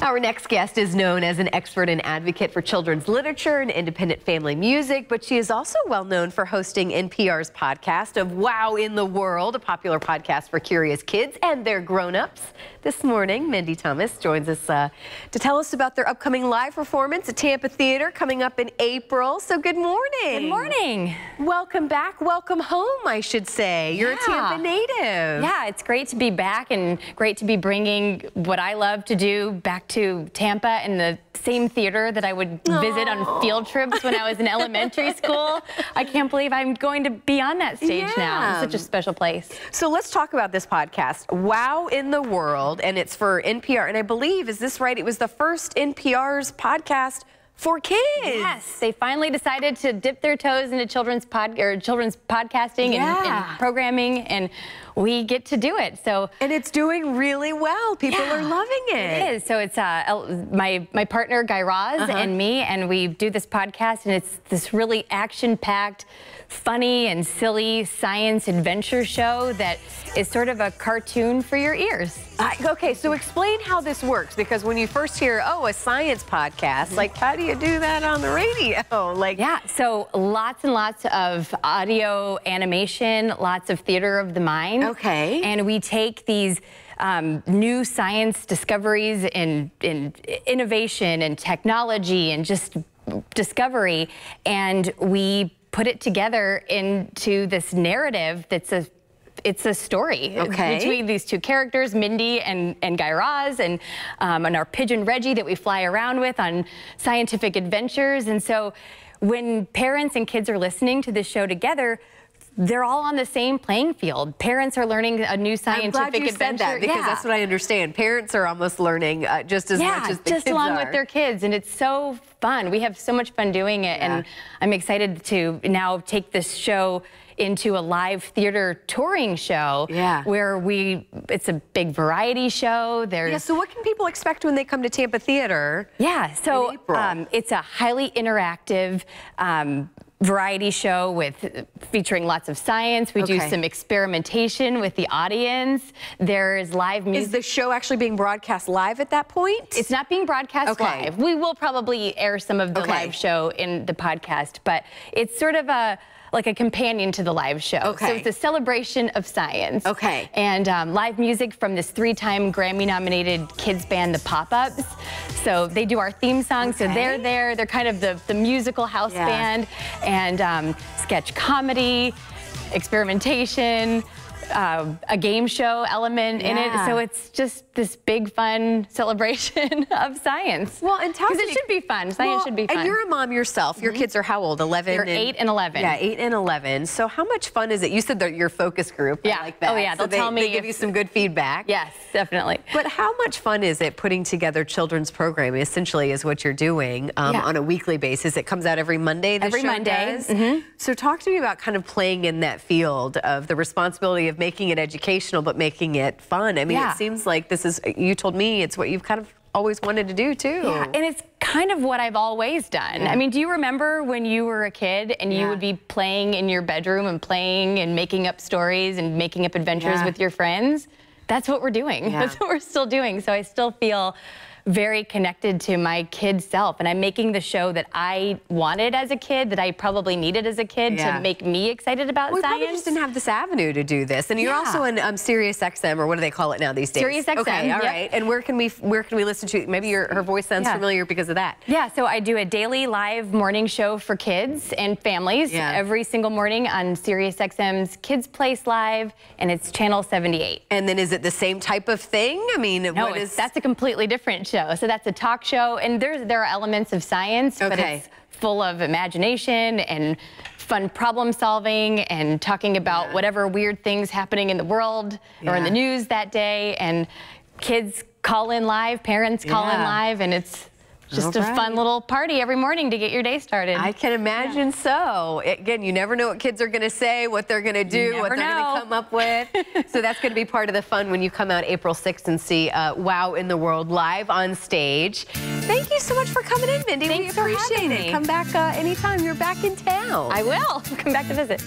Our next guest is known as an expert and advocate for children's literature and independent family music, but she is also well known for hosting NPR's podcast of Wow in the World, a popular podcast for curious kids and their grown-ups. This morning, Mindy Thomas joins us to tell us about their upcoming live performance at Tampa Theatre coming up in April. So good morning. Good morning. Welcome back. Welcome home, I should say. You're a Tampa native. Yeah, it's great to be back and great to be bringing what I love to do back to Tampa and the same theater that I would visit on field trips when I was in elementary school. I can't believe I'm going to be on that stage now. It's such a special place. So let's talk about this podcast, Wow in the World, and it's for NPR. And I believe, is this right? It was the first NPR's podcast for kids. Yes, they finally decided to dip their toes into children's podcasting and programming, and we get to do it. So and it's doing really well. People are loving it. It is. So it's my partner Guy Raz and me, and we do this podcast, and it's this really action-packed, funny and silly science adventure show that is sort of a cartoon for your ears. Okay, so explain how this works, because when you first hear, oh, a science podcast, like, how do you do that on the radio? Like, yeah, so lots and lots of audio animation, lots of theater of the mind. Okay. And we take these new science discoveries in innovation and technology and just discovery, and we put it together into this narrative that's it's a story between these two characters, Mindy and Guy Raz, and our pigeon Reggie that we fly around with on scientific adventures. And so when parents and kids are listening to this show together, they're all on the same playing field. Parents are learning a new scientific adventure. I'm glad you said that, because that's what I understand. Parents are almost learning just as much as the kids just along with their kids, and it's so fun. We have so much fun doing it, and I'm excited to now take this show into a live theater touring show where it's a big variety show. So what can people expect when they come to Tampa Theatre? So it's a highly interactive variety show featuring lots of science. We do some experimentation with the audience. There's live music. Is the show actually being broadcast live at that point? It's not being broadcast live. We will probably air some of the live show in the podcast, but it's sort of like a companion to the live show. So it's a celebration of science. And live music from this 3-time Grammy-nominated kids band, the Pop-Ups. So they do our theme song, so they're there. They're kind of the musical house band, and sketch comedy, experimentation, a game show element in it. So it's just this big fun celebration of science. Well, and tell me, because it should be fun. Science should be fun. And you're a mom yourself. Your kids are how old? 11? They're 8 and 11. Yeah, 8 and 11. So how much fun is it? You said that your focus group. Yeah. I like that. Oh yeah, they'll tell me. They give you some good feedback. Yes, definitely. But how much fun is it putting together children's programming? Essentially, is what you're doing on a weekly basis. It comes out every Monday. Every Monday. So talk to me about kind of playing in that field of the responsibility of making it educational, but making it fun. I mean, it seems like this is, you told me, it's what you've kind of always wanted to do too. Yeah, and it's kind of what I've always done. I mean, do you remember when you were a kid and you would be playing in your bedroom and playing and making up stories and making up adventures with your friends? That's what we're doing. That's what we're still doing. So I still feel very connected to my kid self, and I'm making the show that I wanted as a kid, that I probably needed as a kid to make me excited about science. We probably just didn't have this avenue to do this, and you're also in Sirius XM, or what do they call it now these days? Sirius XM. Okay, all right. And where can we listen to? Maybe her voice sounds familiar because of that. Yeah. So I do a daily live morning show for kids and families every single morning on Sirius XM's Kids Place Live, and it's channel 78. And then is it the same type of thing? I mean, no, that's a completely different show. So that's a talk show, and there are elements of science, but it's full of imagination and fun problem solving and talking about whatever weird things happening in the world or in the news that day. And kids call in live, parents call in live, and it's just a fun little party every morning to get your day started. I can imagine so. Again, you never know what kids are going to say, what they're going to do, what they're going to come up with. So that's going to be part of the fun when you come out April 6th and see Wow in the World live on stage. Thank you so much for coming in, Mindy. Thanks we appreciate it. Come back anytime you're back in town. I will. Come back to visit.